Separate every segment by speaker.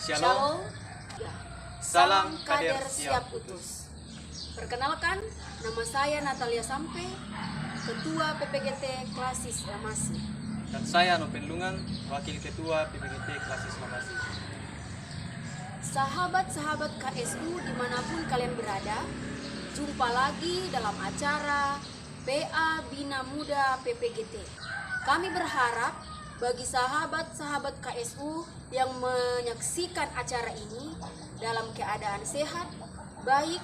Speaker 1: Shalom. Salam kader siap utus. Perkenalkan, nama saya Natalia Sampe, Ketua PPGT Klasis Lamasi.
Speaker 2: Dan saya Nopen Lungan, Wakil Ketua PPGT Klasis Lamasi.
Speaker 1: Sahabat-sahabat KSU dimanapun kalian berada, jumpa lagi dalam acara PA Bina Muda PPGT. Kami berharap bagi sahabat-sahabat KSU yang menyaksikan acara ini dalam keadaan sehat, baik,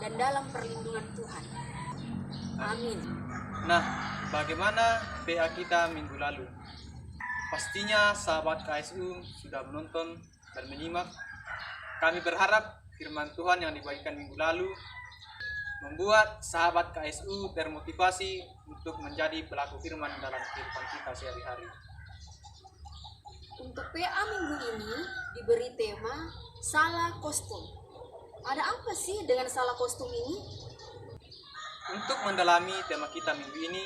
Speaker 1: dan dalam perlindungan Tuhan. Amin.
Speaker 2: Nah, bagaimana PA kita minggu lalu? Pastinya sahabat KSU sudah menonton dan menyimak. Kami berharap firman Tuhan yang dibagikan minggu lalu membuat sahabat KSU termotivasi untuk menjadi pelaku firman dalam kehidupan kita sehari-hari.
Speaker 1: Untuk PA minggu ini diberi tema salah kostum. Ada apa sih dengan salah kostum ini?
Speaker 2: Untuk mendalami tema kita minggu ini,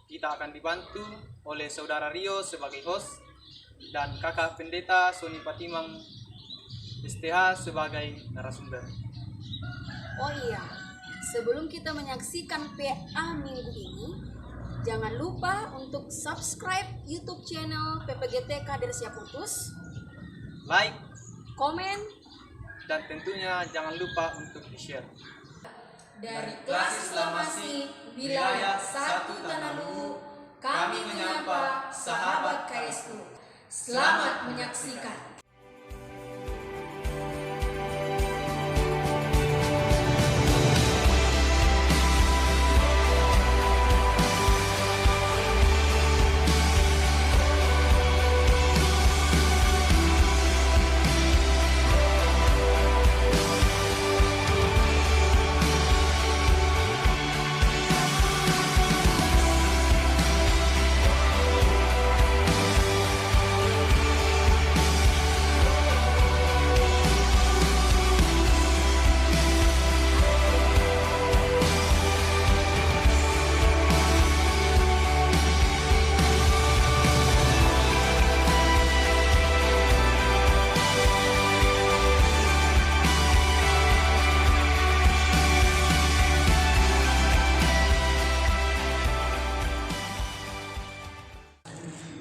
Speaker 2: kita akan dibantu oleh Saudara Rio sebagai host dan Kakak Pendeta Sony Patimang STH sebagai narasumber.
Speaker 1: Oh iya, sebelum kita menyaksikan PA minggu ini, jangan lupa untuk subscribe YouTube channel PPGT Kader Siap Utus,
Speaker 2: Like,
Speaker 1: komen,
Speaker 2: dan tentunya jangan lupa untuk di-share.
Speaker 1: dari Klasis Lamasi Wilayah 1 Tanah Luhur, kami menyapa sahabat KSU. Selamat menyaksikan.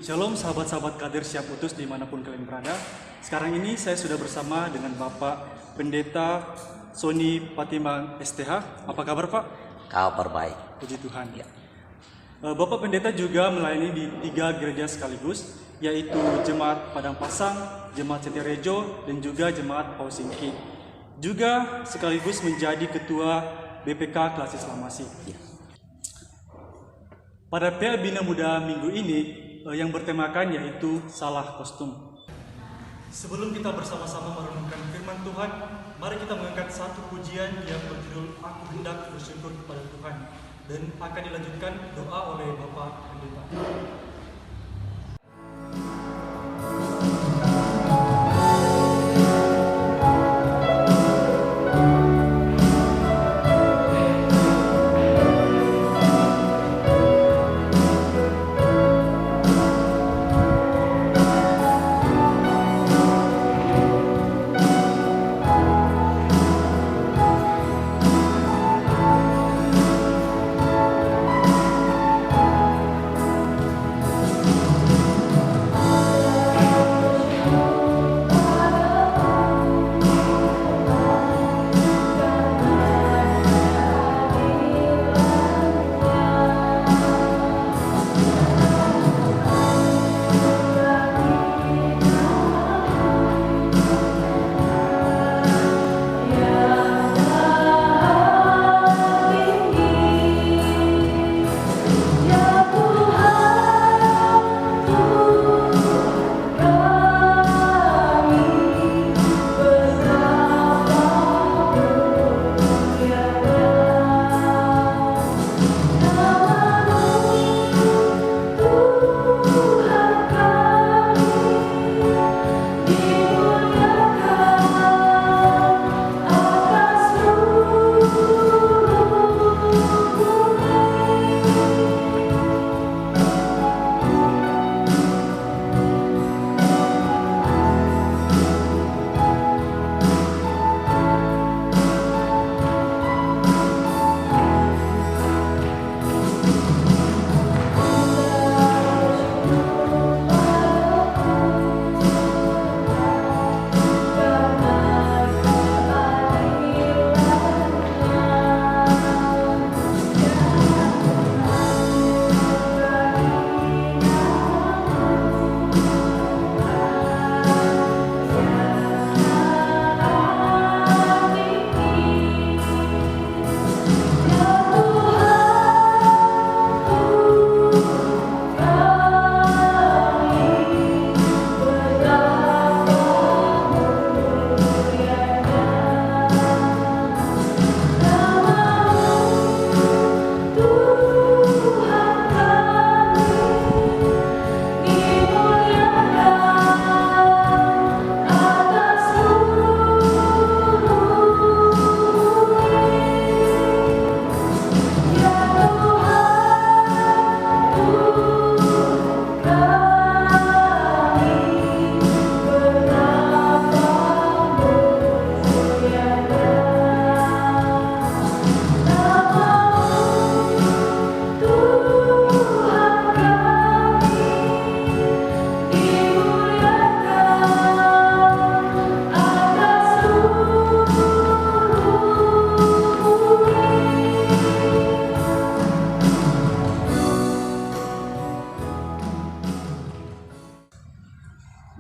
Speaker 3: Shalom sahabat-sahabat kader siap utus dimanapun kalian berada. Sekarang ini saya sudah bersama dengan Bapak Pendeta Sony Patimang STH. Apa kabar Pak?
Speaker 4: Kabar baik.
Speaker 3: Puji Tuhan.
Speaker 4: Ya.
Speaker 3: Bapak Pendeta juga melayani di 3 gereja sekaligus, yaitu Jemaat Padang Pasang, Jemaat Setirejo, dan juga Jemaat Pausingki. Juga sekaligus menjadi Ketua BPK Klasis Lamasi.
Speaker 4: Ya.
Speaker 3: Pada PA Bina Muda minggu ini, yang bertemakan yaitu salah kostum. Sebelum kita bersama-sama merenungkan firman Tuhan, mari kita mengangkat satu pujian yang berjudul Aku Hendak Bersyukur kepada Tuhan, dan akan dilanjutkan doa oleh Bapak Pendeta.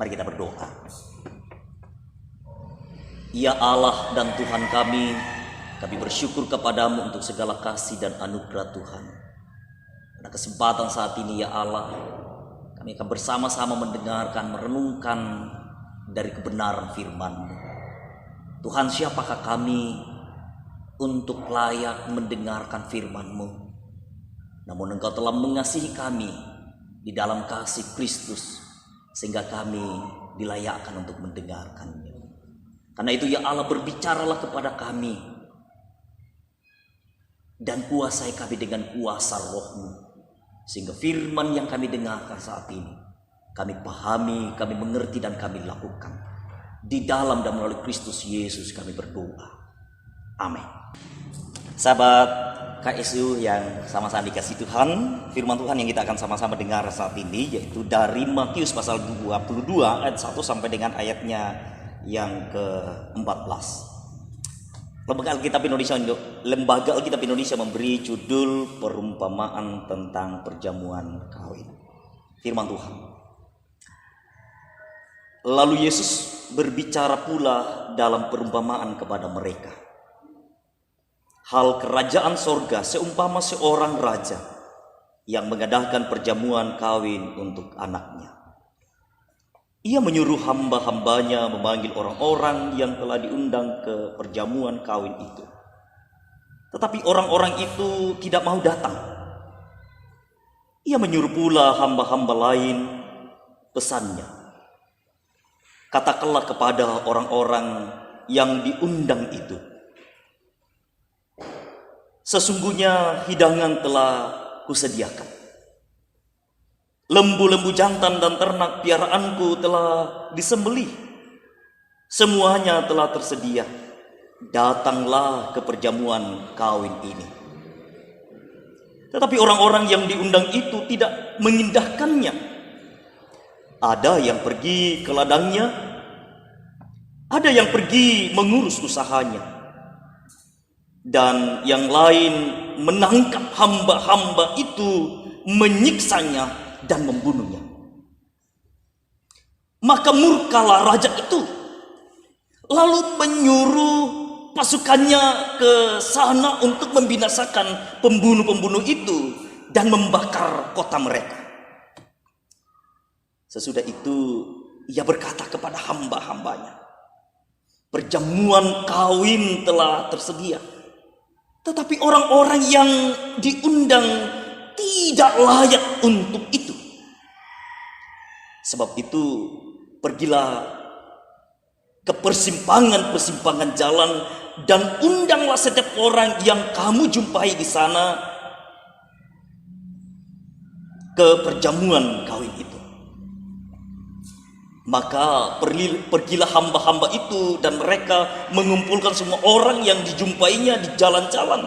Speaker 4: Mari kita berdoa. Ya Allah dan Tuhan kami bersyukur kepadamu untuk segala kasih dan anugerah Tuhan. Pada kesempatan saat ini ya Allah, kami akan bersama-sama mendengarkan, merenungkan dari kebenaran firman-Mu. Tuhan, siapakah kami untuk layak mendengarkan firman-Mu? Namun Engkau telah mengasihi kami di dalam kasih Kristus, sehingga kami dilayakkan untuk mendengarkannya. Karena itu ya Allah, berbicaralah kepada kami dan kuasai kami dengan kuasa Roh-Mu, sehingga firman yang kami dengarkan saat ini kami pahami, kami mengerti dan kami lakukan. Di dalam dan melalui Kristus Yesus kami berdoa. Amin. Sahabat KSU yang sama-sama dikasih Tuhan, firman Tuhan yang kita akan sama-sama dengar saat ini yaitu dari Matius pasal 22 ayat 1 sampai dengan ayatnya yang ke-14. Lembaga Alkitab Indonesia memberi judul perumpamaan tentang perjamuan kawin. Firman Tuhan. Lalu Yesus berbicara pula dalam perumpamaan kepada mereka. Hal kerajaan sorga seumpama seorang raja yang mengadakan perjamuan kawin untuk anaknya. Ia menyuruh hamba-hambanya memanggil orang-orang yang telah diundang ke perjamuan kawin itu. Tetapi orang-orang itu tidak mau datang. Ia menyuruh pula hamba-hamba lain, pesannya, katakanlah kepada orang-orang yang diundang itu, sesungguhnya hidangan telah kusediakan. Lembu-lembu jantan dan ternak piaraanku telah disembelih. Semuanya telah tersedia. Datanglah ke perjamuan kawin ini. Tetapi orang-orang yang diundang itu tidak mengindahkannya. Ada yang pergi ke ladangnya, ada yang pergi mengurus usahanya, dan yang lain menangkap hamba-hamba itu, menyiksanya dan membunuhnya. Maka murkalah raja itu, lalu menyuruh pasukannya ke sana untuk membinasakan pembunuh-pembunuh itu dan membakar kota mereka. Sesudah itu ia berkata kepada hamba-hambanya, perjamuan kawin telah tersedia, tetapi orang-orang yang diundang tidak layak untuk itu. Sebab itu pergilah ke persimpangan-persimpangan jalan dan undanglah setiap orang yang kamu jumpai di sana ke perjamuan kawin itu. Maka pergilah hamba-hamba itu dan mereka mengumpulkan semua orang yang dijumpainya di jalan-jalan.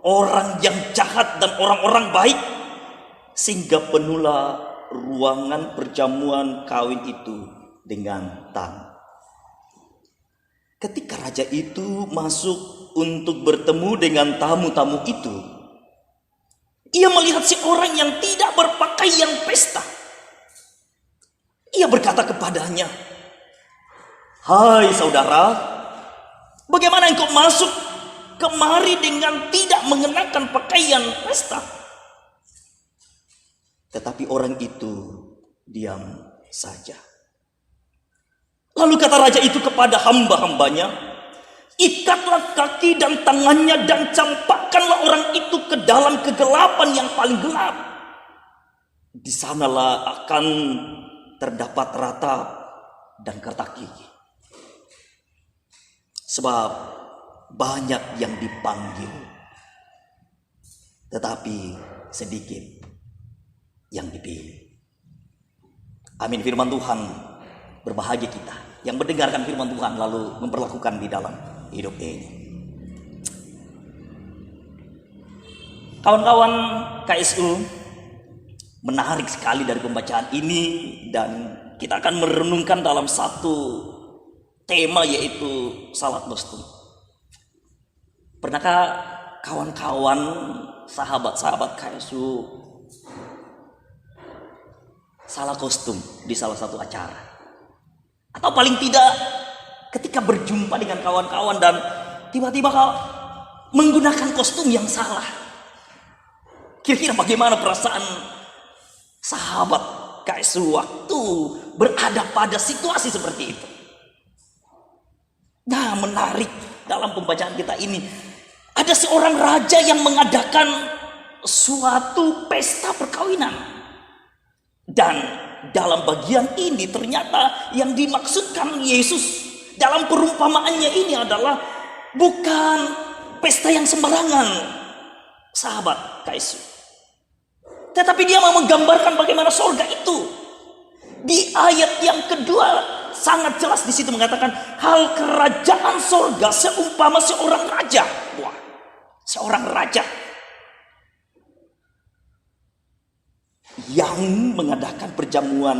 Speaker 4: Orang yang jahat dan orang-orang baik, sehingga penuhlah ruangan perjamuan kawin itu dengan tamu. Ketika raja itu masuk untuk bertemu dengan tamu-tamu itu, ia melihat seorang yang tidak berpakaian pesta. Ia berkata kepadanya, "Hai saudara, bagaimana engkau masuk kemari dengan tidak mengenakan pakaian pesta?" Tetapi orang itu diam saja. Lalu kata raja itu kepada hamba-hambanya, "Ikatlah kaki dan tangannya dan campakkanlah orang itu ke dalam kegelapan yang paling gelap. Di sanalah akan terdapat ratap dan kertak gigi. Sebab banyak yang dipanggil, tetapi sedikit yang dipilih." Amin. Firman Tuhan. Berbahagia kita yang mendengarkan firman Tuhan lalu memperlakukan di dalam hidup ini. Kawan-kawan KSU, menarik sekali dari pembacaan ini, dan kita akan merenungkan dalam satu tema, yaitu salat kostum. Pernahkah kawan-kawan, sahabat-sahabat KSU salah kostum di salah satu acara. Atau paling tidak ketika berjumpa dengan kawan-kawan dan tiba-tiba kau menggunakan kostum yang salah. Kira-kira bagaimana perasaan sahabat KSU waktu berada pada situasi seperti itu? Nah, menarik dalam pembacaan kita ini. Ada seorang raja yang mengadakan suatu pesta perkawinan. Dan dalam bagian ini ternyata yang dimaksudkan Yesus dalam perumpamaannya ini adalah bukan pesta yang sembarangan, sahabat KSU. Tetapi dia mau menggambarkan bagaimana sorga itu. Di ayat yang kedua sangat jelas di situ mengatakan hal kerajaan sorga seumpama seorang raja. Wah, seorang raja yang mengadakan perjamuan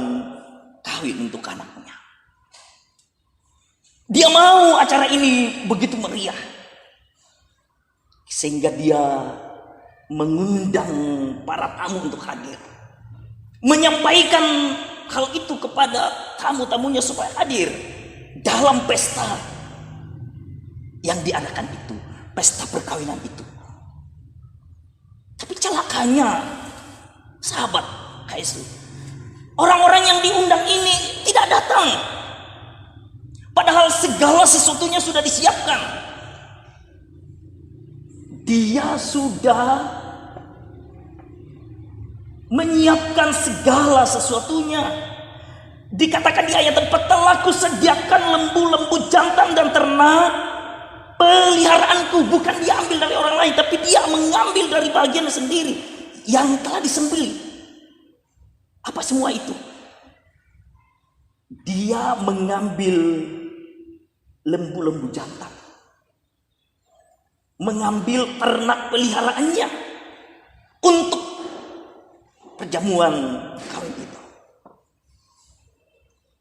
Speaker 4: kawin untuk anaknya. Dia mau acara ini begitu meriah sehingga dia mengundang para tamu untuk hadir, menyampaikan hal itu kepada tamu-tamunya supaya hadir dalam pesta yang diadakan itu, pesta perkawinan itu. Tapi celakanya, sahabat KSU, orang-orang yang diundang ini tidak datang, padahal segala sesuatunya sudah disiapkan. Dia sudah menyiapkan segala sesuatunya. Dikatakan di ayat 4, telah kusediakan lembu-lembu jantan dan ternak peliharaanku. Bukan dia ambil dari orang lain, tapi dia mengambil dari bagian sendiri yang telah disembelih. Apa semua itu? Dia mengambil lembu-lembu jantan, mengambil ternak peliharaannya untuk perjamuan kawin itu.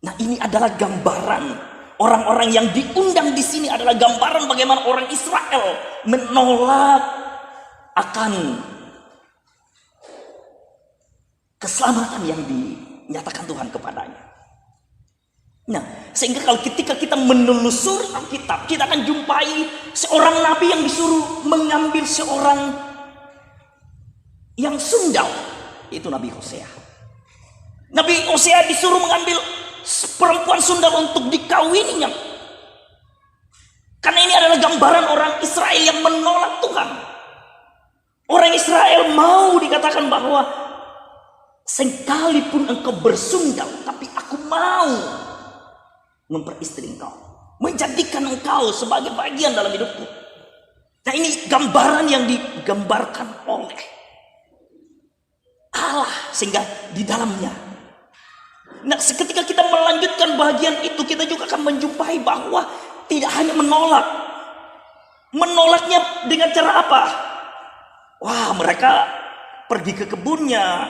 Speaker 4: Nah, ini adalah gambaran orang-orang yang diundang di sini adalah gambaran bagaimana orang Israel menolak akan keselamatan yang dinyatakan Tuhan kepadanya. Nah, sehingga kalau ketika kita menelusuri Alkitab, kita akan jumpai seorang nabi yang disuruh mengambil seorang yang sundal, yaitu Nabi Hosea. Nabi Hosea disuruh mengambil perempuan sundal untuk dikawininya. Karena ini adalah gambaran orang Israel yang menolak Tuhan. Orang Israel mau dikatakan bahwa sekalipun engkau bersundal, tapi aku mau memperistri engkau, menjadikan engkau sebagai bagian dalam hidupku. Nah, ini gambaran yang digambarkan oleh Allah sehingga di dalamnya. Nah, ketika kita melanjutkan bagian itu, kita juga akan menjumpai bahwa tidak hanya menolak. Menolaknya dengan cara apa? Wah, mereka pergi ke kebunnya.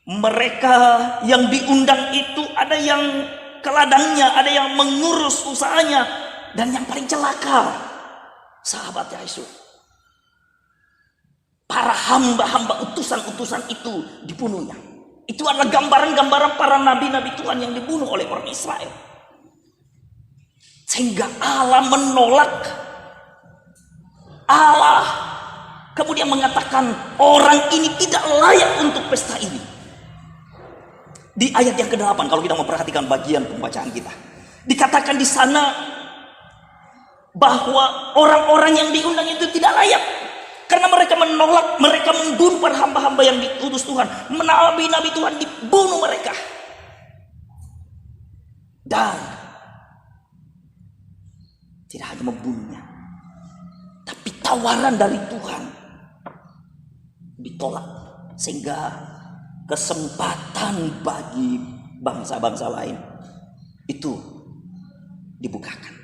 Speaker 4: Mereka yang diundang itu ada yang ke ladangnya, ada yang mengurus usahanya, dan yang paling celaka, sahabat Yesus, para hamba-hamba utusan-utusan itu dibunuhnya. Itu adalah gambaran-gambaran para nabi-nabi Tuhan yang dibunuh oleh orang Israel. Sehingga Allah menolak. Allah kemudian mengatakan orang ini tidak layak untuk pesta ini. Di ayat yang ke-8, kalau kita memperhatikan bagian pembacaan kita, dikatakan di sana bahwa orang-orang yang diundang itu tidak layak karena mereka menolak, mereka membunuh para hamba-hamba yang diutus Tuhan, nabi-nabi Tuhan dibunuh mereka. Dan tidak hanya membunuhnya, tapi tawaran dari Tuhan ditolak, sehingga kesempatan bagi bangsa-bangsa lain itu dibukakan.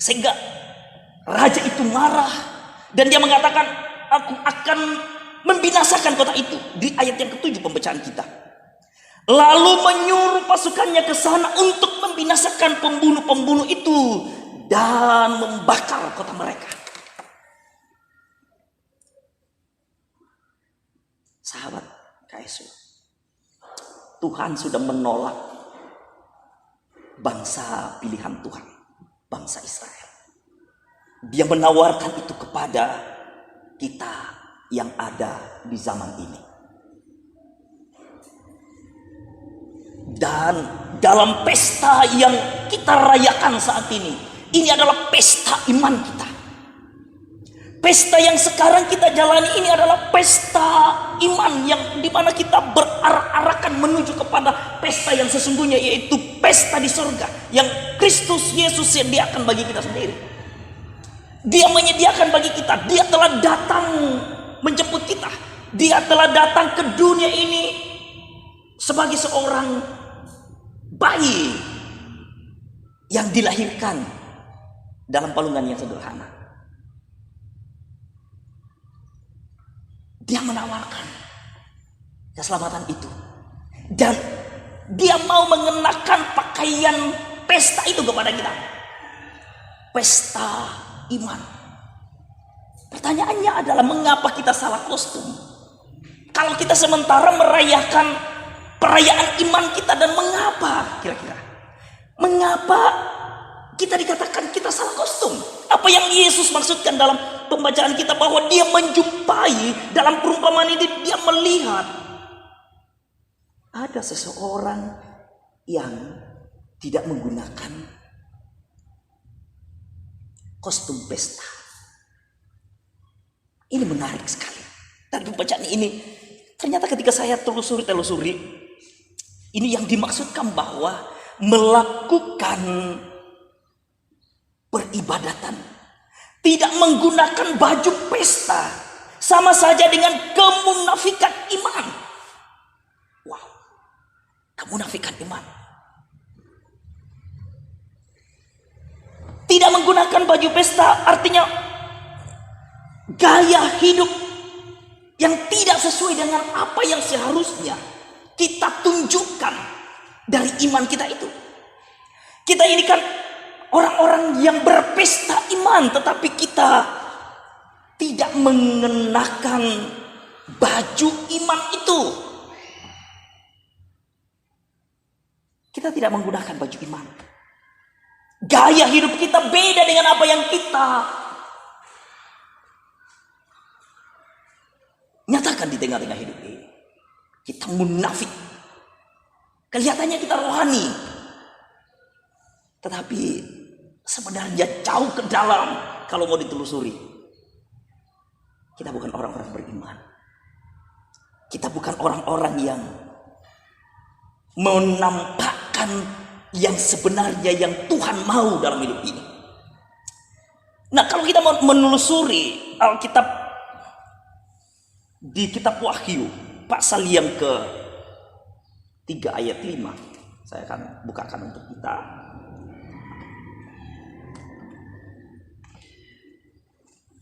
Speaker 4: Sehingga raja itu marah dan dia mengatakan, aku akan membinasakan kota itu. Di ayat yang ke-7 pembacaan kita. Lalu menyuruh pasukannya ke sana untuk membinasakan pembunuh-pembunuh itu dan membakar kota mereka. Sahabat KSU, Tuhan sudah menolak bangsa pilihan Tuhan, bangsa Israel. Dia menawarkan itu kepada kita yang ada di zaman ini. Dan dalam pesta yang kita rayakan saat ini adalah pesta iman kita. Pesta yang sekarang kita jalani ini adalah pesta iman yang dimana kita berarak-arakan menuju kepada pesta yang sesungguhnya, yaitu pesta di surga yang Kristus Yesus sediakan bagi kita sendiri. Dia menyediakan bagi kita. Dia telah datang menjemput kita. Dia telah datang ke dunia ini sebagai seorang bayi yang dilahirkan dalam palungan yang sederhana. Dia menawarkan keselamatan itu. Dan dia mau mengenakan pakaian pesta itu kepada kita. Pesta iman. Pertanyaannya adalah mengapa kita salah kostum? Kalau kita sementara merayakan perayaan iman kita, dan mengapa kira-kira? Mengapa kita dikatakan kita salah kostum? Apa yang Yesus maksudkan dalam pembacaan kita, bahwa dia menjumpai dalam perumpamaan ini, dia melihat ada seseorang yang tidak menggunakan kostum pesta. Ini menarik sekali. Dari pembacaan ini, ternyata ketika saya telusuri, ini yang dimaksudkan bahwa melakukan peribadatan tidak menggunakan baju pesta sama saja dengan kemunafikan iman. Wow, kemunafikan iman. Tidak menggunakan baju pesta artinya gaya hidup yang tidak sesuai dengan apa yang seharusnya kita tunjukkan dari iman kita itu. Kita ini kan orang-orang yang berpesta iman, tetapi kita tidak mengenakan baju iman itu. Kita tidak menggunakan baju iman. Gaya hidup kita beda dengan apa yang kita nyatakan di tengah-tengah hidup ini. Kita munafik. Kelihatannya kita rohani, tetapi sebenarnya jauh ke dalam. Kalau mau ditelusuri, kita bukan orang-orang beriman. Kita bukan orang-orang yang menampakkan yang sebenarnya yang Tuhan mau dalam hidup ini. Nah, kalau kita mau menelusuri Alkitab di kitab Wahyu pasal yang ke 3 ayat 5, saya akan bukakan untuk kita.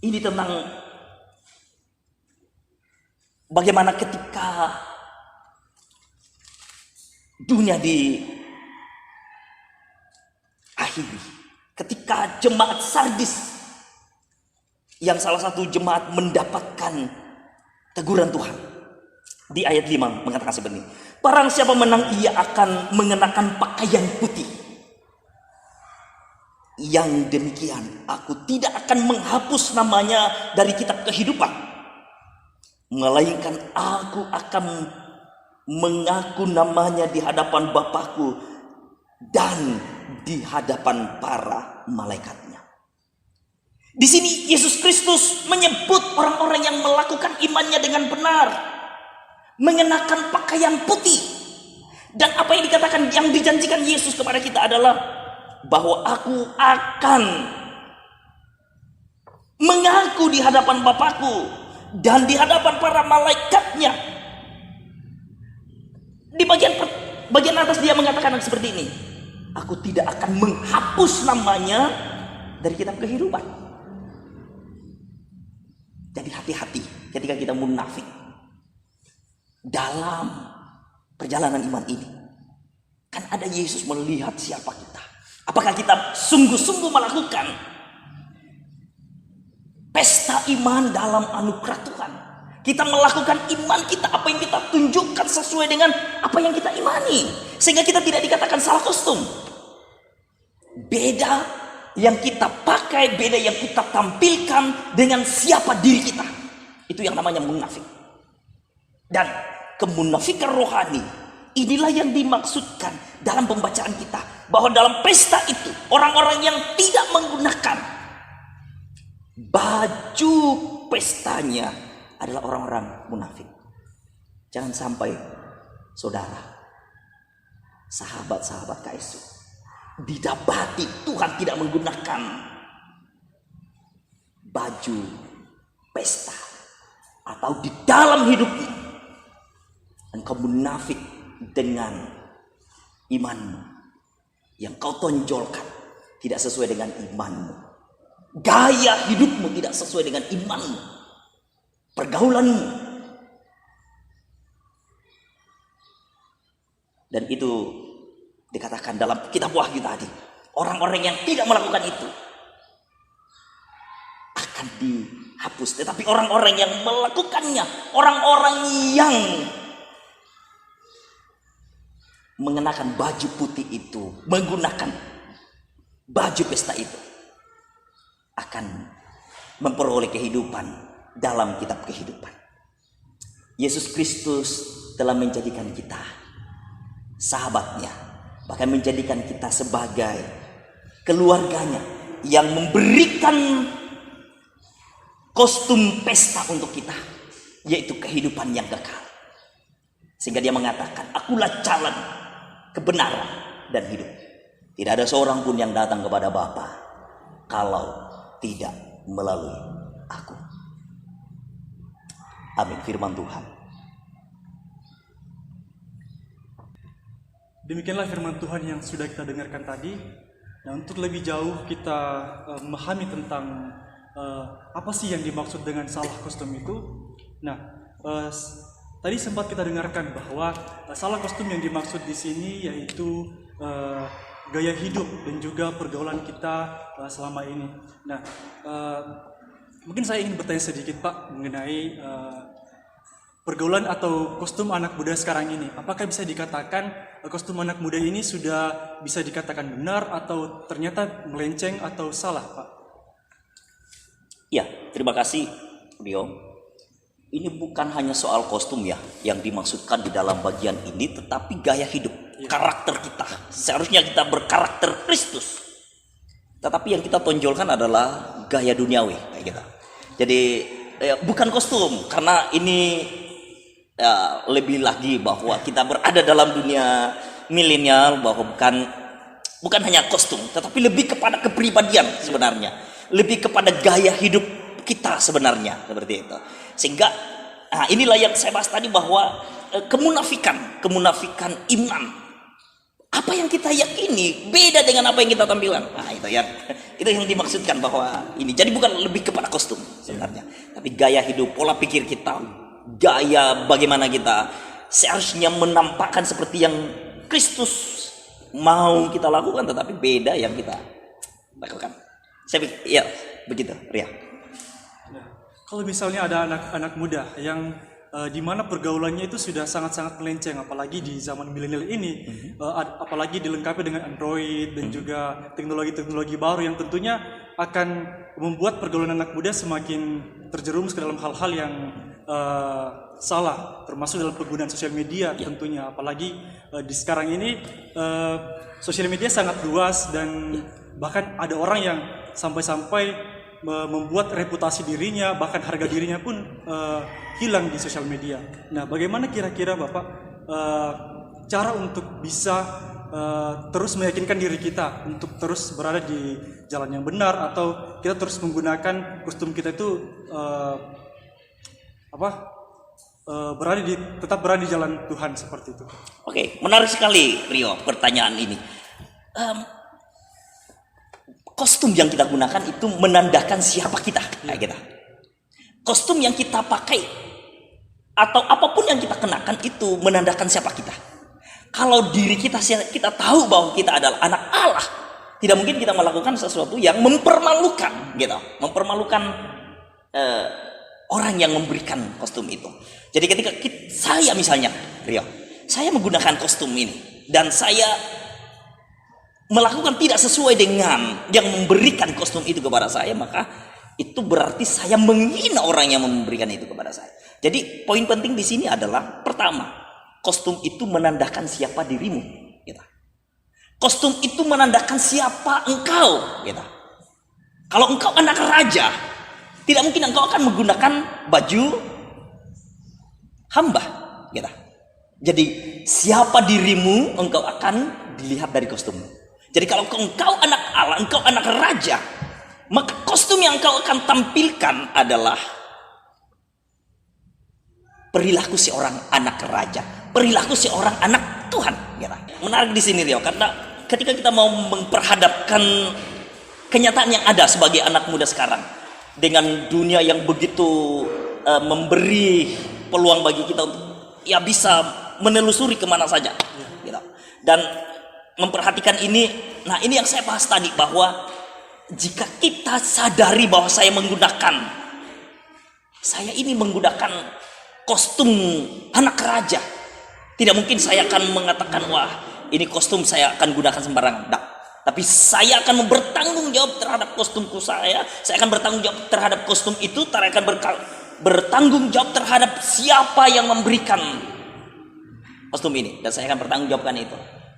Speaker 4: Ini tentang bagaimana ketika dunia diakhiri, ketika jemaat Sardis yang salah satu jemaat mendapatkan teguran Tuhan. Di ayat 5 mengatakan seperti ini. Barang siapa menang, ia akan mengenakan pakaian putih. Yang demikian aku tidak akan menghapus namanya dari kitab kehidupan, melainkan aku akan mengaku namanya di hadapan Bapakku dan di hadapan para malaikatnya. Di sini Yesus Kristus menyebut orang-orang yang melakukan imannya dengan benar, mengenakan pakaian putih. Dan apa yang dikatakan, yang dijanjikan Yesus kepada kita adalah bahwa aku akan mengaku di hadapan Bapakku dan di hadapan para malaikatnya. Di bagian atas dia mengatakan seperti ini, aku tidak akan menghapus namanya dari kitab kehidupan. Jadi hati-hati ketika kita munafik dalam perjalanan iman ini. Kan ada Yesus melihat siapa kita. Apakah kita sungguh-sungguh melakukan pesta iman dalam anugerah Tuhan, Kita melakukan iman kita, apa yang kita tunjukkan sesuai dengan apa yang kita imani. Sehingga kita tidak dikatakan salah kostum. Beda yang kita pakai, beda yang kita tampilkan dengan siapa diri kita. Itu yang namanya munafik. Dan kemunafikan rohani, inilah yang dimaksudkan dalam pembacaan kita. Bahwa dalam pesta itu, orang-orang yang tidak menggunakan baju pestanya adalah orang-orang munafik. Jangan sampai saudara, sahabat-sahabat KSU didapati Tuhan tidak menggunakan baju pesta, atau di dalam hidupnya engkau munafik dengan imanmu yang kau tonjolkan tidak sesuai dengan imanmu, gaya hidupmu tidak sesuai dengan imanmu, pergaulanmu. Dan itu dikatakan dalam kitab Wahyu tadi, orang-orang yang tidak melakukan itu akan dihapus. Tetapi orang-orang yang melakukannya, orang-orang yang mengenakan baju putih itu, menggunakan baju pesta itu, akan memperoleh kehidupan dalam kitab kehidupan. Yesus Kristus telah menjadikan kita sahabatnya, bahkan menjadikan kita sebagai keluarganya, yang memberikan kostum pesta untuk kita, yaitu kehidupan yang kekal. Sehingga dia mengatakan, akulah jalan, kebenaran, dan hidup. Tidak ada seorang pun yang datang kepada Bapa kalau tidak melalui aku. Amin. Firman Tuhan.
Speaker 3: Demikianlah firman Tuhan yang sudah kita dengarkan tadi. Nah, untuk lebih jauh kita memahami tentang apa sih yang dimaksud dengan salah kostum itu. Nah, tadi sempat kita dengarkan bahwa salah kostum yang dimaksud di sini yaitu gaya hidup dan juga pergaulan kita selama ini. Nah, mungkin saya ingin bertanya sedikit Pak mengenai pergaulan atau kostum anak muda sekarang ini. Apakah bisa dikatakan kostum anak muda ini sudah bisa dikatakan benar atau ternyata melenceng atau salah Pak?
Speaker 4: Ya, terima kasih Rio. Ini bukan hanya soal kostum ya yang dimaksudkan di dalam bagian ini, tetapi gaya hidup, karakter kita. Seharusnya kita berkarakter Kristus. Tetapi yang kita tonjolkan adalah gaya duniawi kayak gitu. Jadi bukan kostum, karena ini lebih lagi bahwa kita berada dalam dunia milenial, bahwa bukan hanya kostum, tetapi lebih kepada kepribadian sebenarnya, lebih kepada gaya hidup kita sebenarnya, seperti itu. Sehingga inilah yang saya bahas tadi, bahwa kemunafikan iman, apa yang kita yakini beda dengan apa yang kita tampilkan. Nah, itu yang dimaksudkan bahwa ini. Jadi bukan lebih kepada kostum sebenarnya, tapi gaya hidup, pola pikir kita, gaya bagaimana kita seharusnya menampakkan seperti yang Kristus mau kita lakukan, tetapi beda yang kita lakukan. Saya pikir, ya begitu, Ria.
Speaker 3: Nah, kalau misalnya ada anak-anak muda yang di mana pergaulannya itu sudah sangat-sangat melenceng, apalagi di zaman milenial ini, apalagi dilengkapi dengan Android dan juga teknologi-teknologi baru yang tentunya akan membuat pergaulan anak muda semakin terjerumus ke dalam hal-hal yang salah, termasuk dalam penggunaan sosial media tentunya. Apalagi di sekarang ini sosial media sangat luas dan bahkan ada orang yang sampai-sampai membuat reputasi dirinya, bahkan harga dirinya pun hilang di sosial media. Nah, bagaimana kira-kira Bapak cara untuk bisa terus meyakinkan diri kita untuk terus berada di jalan yang benar, atau kita terus menggunakan kostum kita itu tetap berada di jalan Tuhan seperti itu?
Speaker 4: Oke, menarik sekali Rio pertanyaan ini. Kostum yang kita gunakan itu menandakan siapa kita, kayak kita. Kostum yang kita pakai atau apapun yang kita kenakan itu menandakan siapa kita. Kalau diri kita tahu bahwa kita adalah anak Allah, tidak mungkin kita melakukan sesuatu yang mempermalukan, gitu. Mempermalukan orang yang memberikan kostum itu. Jadi ketika saya misalnya, Rio, saya menggunakan kostum ini dan saya melakukan tidak sesuai dengan yang memberikan kostum itu kepada saya, maka itu berarti saya menghina orang yang memberikan itu kepada saya. Jadi poin penting di sini adalah pertama, kostum itu menandakan siapa dirimu. Gitu. Kostum itu menandakan siapa engkau. Gitu. Kalau engkau anak raja, tidak mungkin engkau akan menggunakan baju hamba. Gitu. Jadi siapa dirimu, engkau akan dilihat dari kostummu. Jadi kalau engkau anak Allah, engkau anak raja, maka kostum yang engkau akan tampilkan adalah perilaku seorang anak raja, perilaku seorang anak Tuhan. Gitu. Menarik di sini, Rio, karena ketika kita mau memperhadapkan kenyataan yang ada sebagai anak muda sekarang dengan dunia yang begitu memberi peluang bagi kita untuk ya bisa menelusuri kemana saja, gitu. Dan memperhatikan ini, nah ini yang saya bahas tadi, bahwa jika kita sadari bahwa saya ini menggunakan kostum anak raja, tidak mungkin saya akan mengatakan, wah ini kostum saya akan gunakan sembarangan. Nah, tapi saya akan bertanggung jawab terhadap kostumku saya akan bertanggung jawab terhadap kostum itu, saya akan bertanggung jawab terhadap siapa yang memberikan kostum ini, dan saya akan bertanggung jawabkan itu.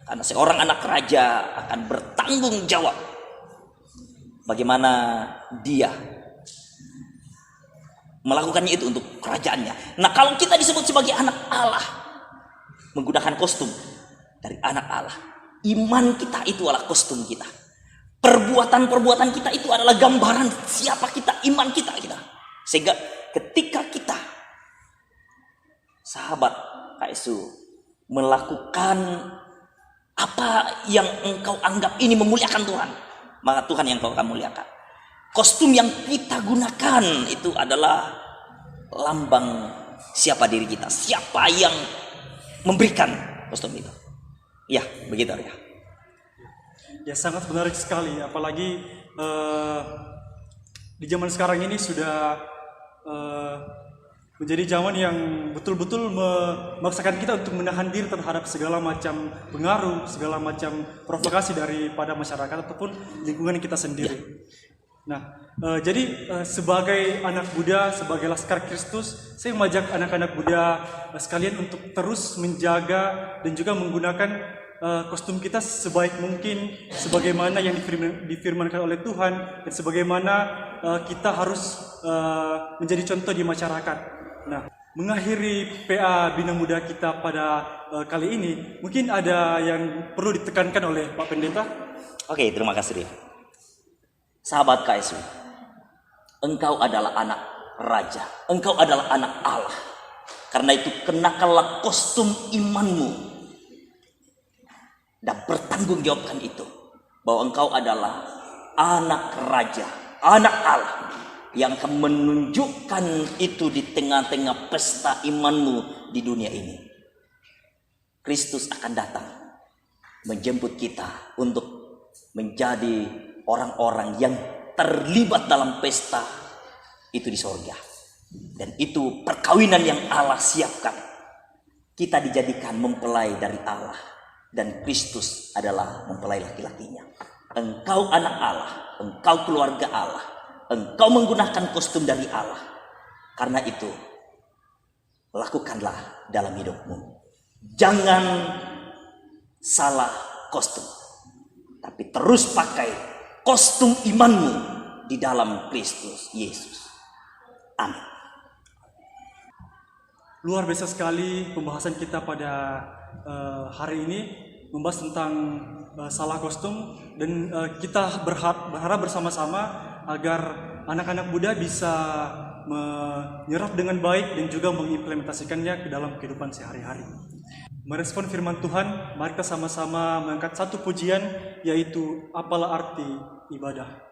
Speaker 4: Karena seorang anak raja akan bertanggung jawab bagaimana dia melakukannya itu untuk kerajaannya. Nah, kalau kita disebut sebagai anak Allah, menggunakan kostum dari anak Allah, iman kita itu adalah kostum kita. Perbuatan-perbuatan kita itu adalah gambaran siapa kita, iman kita. Sehingga ketika kita, sahabat KSU, melakukan apa yang engkau anggap ini memuliakan Tuhan, maka Tuhan yang engkau akan muliakan. Kostum yang kita gunakan itu adalah lambang siapa diri kita, siapa yang memberikan kostum itu. Ya, begitu ya.
Speaker 3: Ya, sangat menarik sekali, apalagi di zaman sekarang ini sudah menjadi zaman yang betul-betul memaksakan kita untuk menahan diri terhadap segala macam pengaruh, segala macam provokasi daripada masyarakat ataupun lingkungan kita sendiri. Nah, jadi sebagai anak muda, sebagai Laskar Kristus, saya mengajak anak-anak muda sekalian untuk terus menjaga dan juga menggunakan kostum kita sebaik mungkin, sebagaimana yang difirmankan oleh Tuhan, dan sebagaimana kita harus menjadi contoh di masyarakat. Nah, mengakhiri PA Bina Muda kita pada kali ini, mungkin ada yang perlu ditekankan oleh Pak Pendeta?
Speaker 4: Oke, terima kasih. Sahabat KSU, engkau adalah anak raja, engkau adalah anak Allah. Karena itu kenakanlah kostum imanmu dan bertanggung jawabkan itu, bahwa engkau adalah anak raja, anak Allah, yang akan menunjukkan itu di tengah-tengah pesta imanmu di dunia ini. Kristus akan datang menjemput kita untuk menjadi orang-orang yang terlibat dalam pesta itu di sorga. Dan itu perkawinan yang Allah siapkan. Kita dijadikan mempelai dari Allah, dan Kristus adalah mempelai laki-lakinya. Engkau anak Allah, engkau keluarga Allah, engkau menggunakan kostum dari Allah. Karena itu, lakukanlah dalam hidupmu. Jangan salah kostum, tapi terus pakai kostum imanmu di dalam Kristus Yesus. Amin.
Speaker 3: Luar biasa sekali pembahasan kita pada hari ini, membahas tentang salah kostum, dan kita berharap bersama-sama agar anak-anak muda bisa menyerap dengan baik dan juga mengimplementasikannya ke dalam kehidupan sehari-hari. Merespon firman Tuhan, mari kita sama-sama mengangkat satu pujian, yaitu apalah arti ibadah.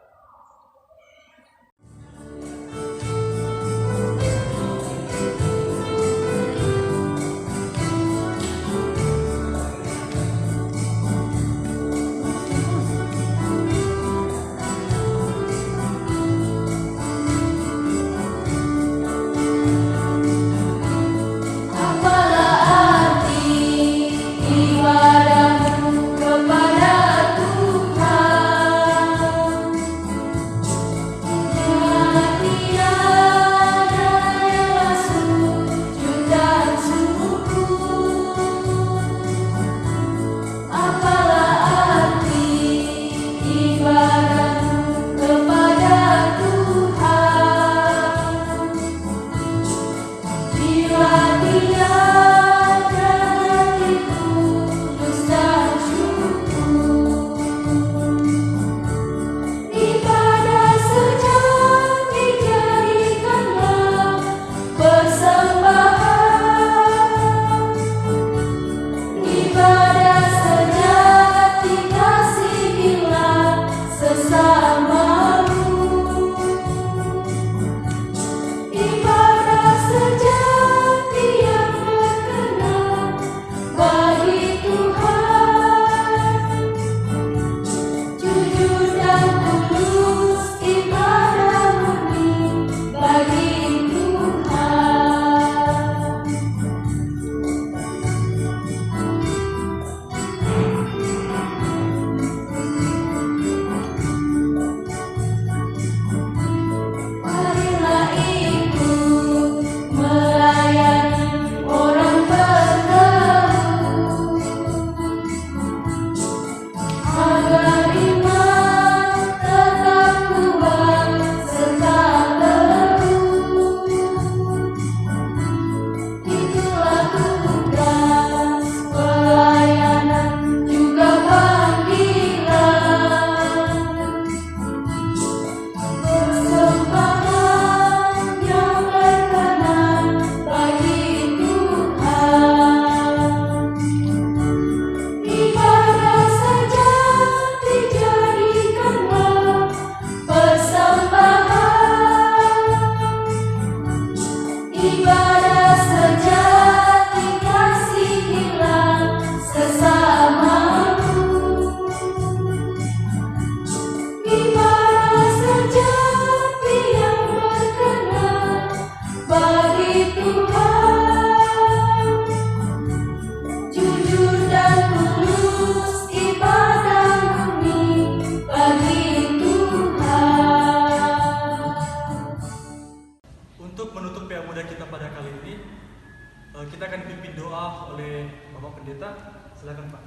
Speaker 3: Silakan Pak.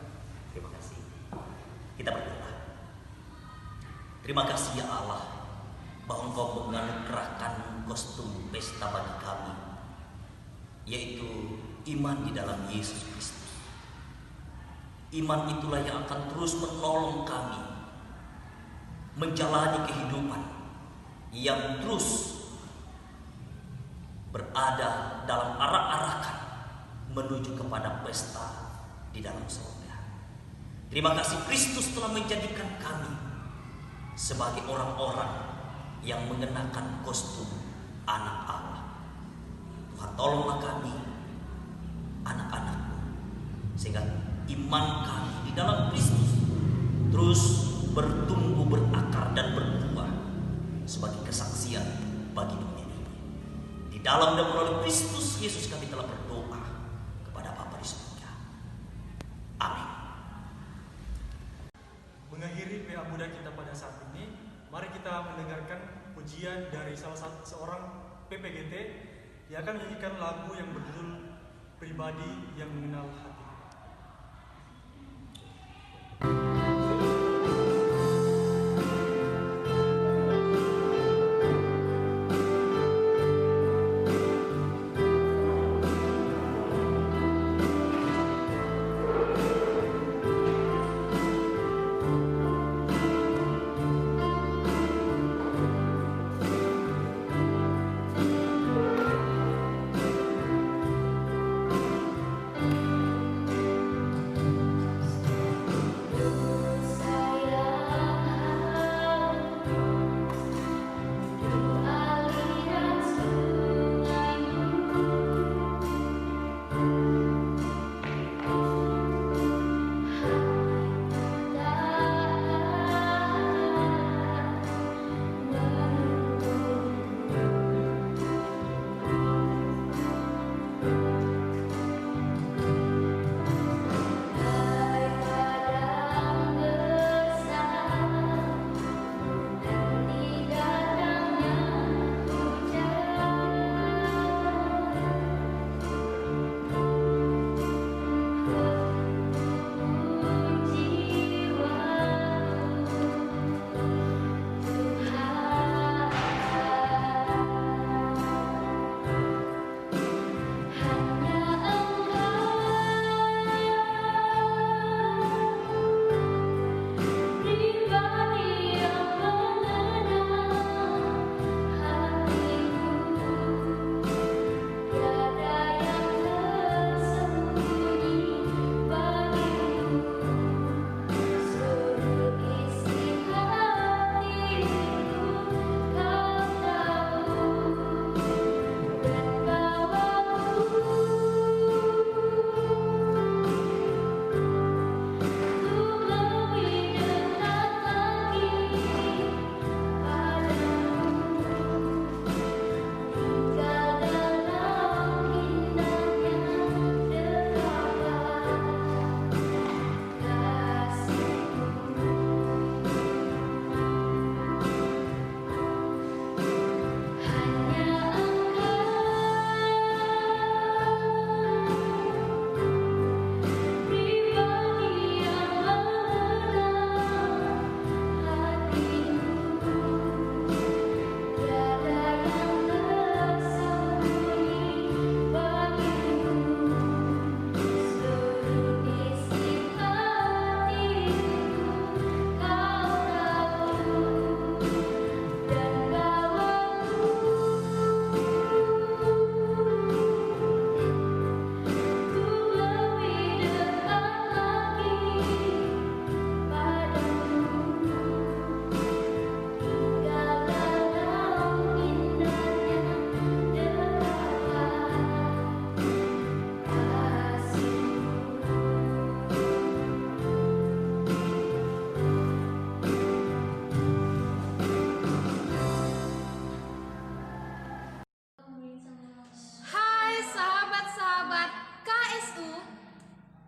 Speaker 4: Terima kasih. Kita berdoa. Terima kasih ya Allah bahwa Engkau menganugerahkan kostum pesta bagi kami, yaitu iman di dalam Yesus Kristus. Iman itulah yang akan terus menolong kami menjalani kehidupan yang terus berada dalam arak-arakan menuju kepada pesta di dalam surga. Terima kasih Kristus telah menjadikan kami sebagai orang-orang yang mengenakan kostum anak Allah. Tuhan, tolonglah kami, anak-anak-Mu, sehingga iman kami di dalam Kristus terus bertumbuh, berakar, dan berbuah sebagai kesaksian bagi dunia ini. Di dalam dan melalui Kristus Yesus kami telah berdoa kepada Bapa di surga. Amin.
Speaker 3: Mengakhiri PA muda kita pada saat ini, mari kita mendengarkan pujian dari seorang PPGT yang akan menyanyikan lagu yang berjudul Pribadi yang Mengenal Hati.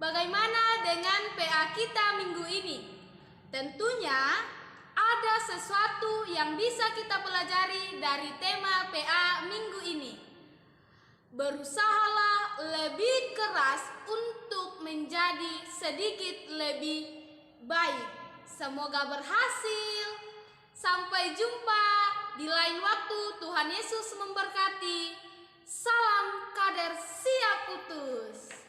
Speaker 1: Bagaimana dengan PA kita minggu ini? Tentunya ada sesuatu yang bisa kita pelajari dari tema PA minggu ini. Berusahalah lebih keras untuk menjadi menjadi sedikit lebih baik. Semoga berhasil. Sampai jumpa di lain waktu. Tuhan Yesus memberkati. Salam kader siap putus.